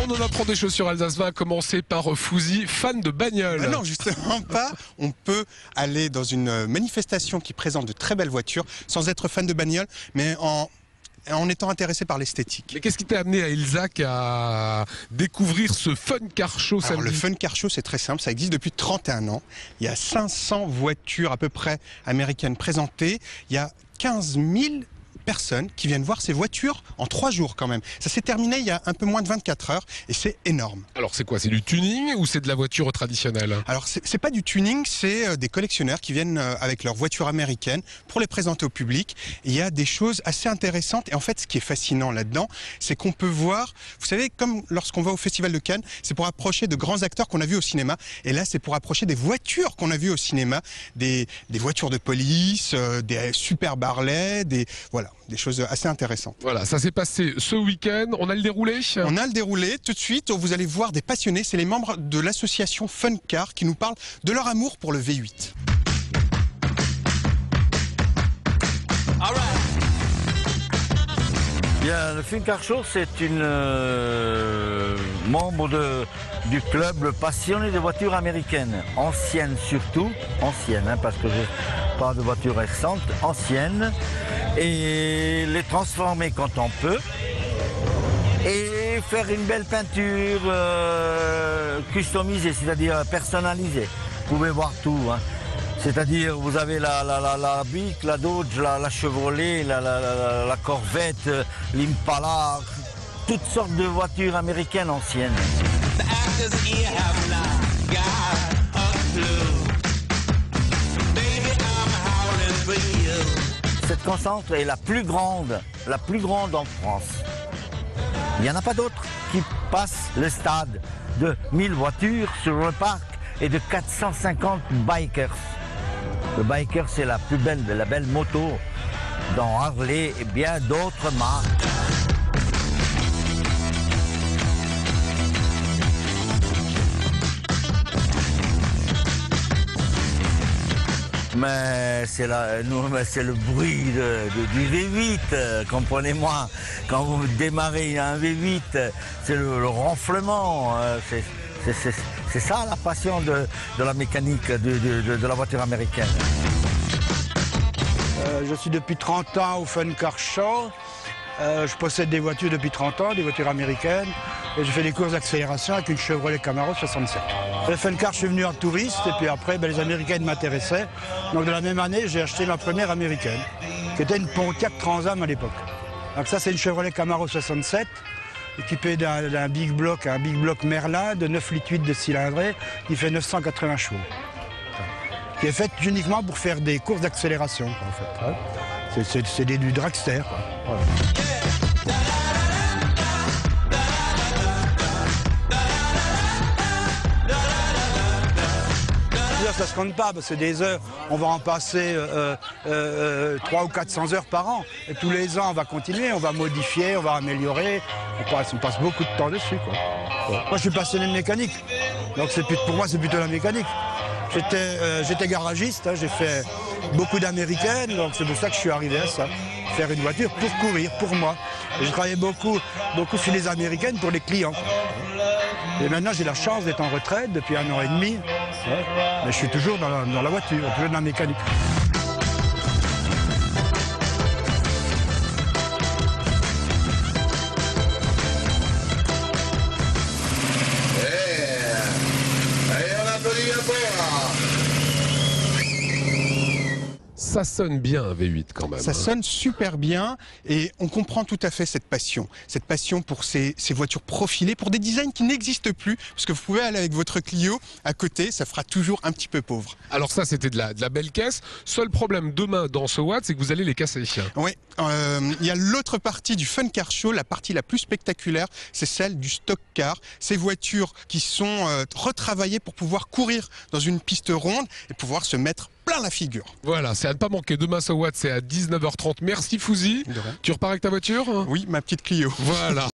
on en apprend des choses sur Alsace 20, à commencer par Fouzi, fan de bagnole. Non, justement pas. On peut aller dans une manifestation qui présente de très belles voitures sans être fan de bagnole, mais en étant intéressé par l'esthétique. Mais qu'est-ce qui t'a amené à Ilzac à découvrir ce Fun Car Show samedi? Alors, le Fun Car Show, c'est très simple, ça existe depuis 31 ans. Il y a 500 voitures à peu près américaines présentées. Il y a 15 000 personnes qui viennent voir ces voitures en 3 jours quand même. Ça s'est terminé il y a un peu moins de 24 heures et c'est énorme. Alors c'est quoi? C'est du tuning ou c'est de la voiture traditionnelle? Alors c'est pas du tuning, c'est des collectionneurs qui viennent avec leurs voitures américaines pour les présenter au public. Et il y a des choses assez intéressantes et en fait ce qui est fascinant là-dedans, c'est qu'on peut voir, vous savez, comme lorsqu'on va au Festival de Cannes, c'est pour approcher de grands acteurs qu'on a vus au cinéma et là c'est pour approcher des voitures qu'on a vues au cinéma, des voitures de police, des super Harley, voilà, des choses assez intéressantes. Voilà, ça s'est passé ce week-end, on a le déroulé? On a le déroulé, tout de suite, vous allez voir des passionnés, c'est les membres de l'association Fun Car qui nous parlent de leur amour pour le V8. Bien, le Fun Car Show, c'est une membre du club passionné de voitures américaines, anciennes surtout, anciennes, hein, parce que j'ai pas de voitures récentes, anciennes, et les transformer quand on peut, et faire une belle peinture customisée, c'est-à-dire personnalisée. Vous pouvez voir tout, hein. C'est-à-dire, vous avez la Buick, la Dodge, la Chevrolet, la Corvette, l'Impala, toutes sortes de voitures américaines anciennes. Cette concentre est la plus grande en France. Il n'y en a pas d'autres qui passent le stade de 1000 voitures sur le parc et de 450 bikers. Le biker, c'est la plus belle, la belle moto dans Harley et bien d'autres marques. Mais c'est le bruit du V8, comprenez-moi. Quand vous démarrez un V8, c'est le ronflement. C'est ça la passion de la mécanique de la voiture américaine. Je suis depuis 30 ans au Fun Car Show. Je possède des voitures depuis 30 ans, des voitures américaines. Et je fais des courses d'accélération avec une Chevrolet Camaro 67. Le Fun Car, je suis venu en touriste et puis après, les américaines m'intéressaient. Donc de la même année, j'ai acheté ma première américaine, qui était une Pontiac Trans Am à l'époque. Donc ça, c'est une Chevrolet Camaro 67, équipée d'un Big Block, un Big Block Merlin de 9,8 litres de cylindrée, qui fait 980 chevaux. Qui est faite uniquement pour faire des courses d'accélération, en fait. C'est du dragster, quoi. Voilà. Ça se compte pas, parce que des heures, on va en passer 300 ou 400 heures par an. Et tous les ans, on va continuer, on va modifier, on va améliorer. On passe beaucoup de temps dessus, quoi. Moi, je suis passionné de mécanique. Donc pour moi, c'est plutôt la mécanique. J'étais garagiste, hein, j'ai fait beaucoup d'américaines, donc c'est pour ça que je suis arrivé à ça. Faire une voiture pour courir, pour moi. Et je travaillais beaucoup sur les américaines pour les clients. Et maintenant, j'ai la chance d'être en retraite depuis 1 an et demi. Mais je suis toujours dans la voiture, toujours dans la mécanique. Ça sonne bien un V8 quand même. Ça sonne super bien et on comprend tout à fait cette passion pour ces voitures profilées, pour des designs qui n'existent plus, parce que vous pouvez aller avec votre Clio à côté, ça fera toujours un petit peu pauvre. Alors ça, c'était de la belle caisse. Seul problème demain dans ce Watt, c'est que vous allez les casser. Oui, il y a l'autre partie du Fun Car Show, la partie la plus spectaculaire, c'est celle du stock car. Ces voitures qui sont retravaillées pour pouvoir courir dans une piste ronde et pouvoir se mettre plein la figure. Voilà, c'est à ne pas manquer. Demain, ce Watt, c'est à 19h30. Merci Fouzi. Tu repars avec ta voiture? Oui, ma petite Clio. Voilà.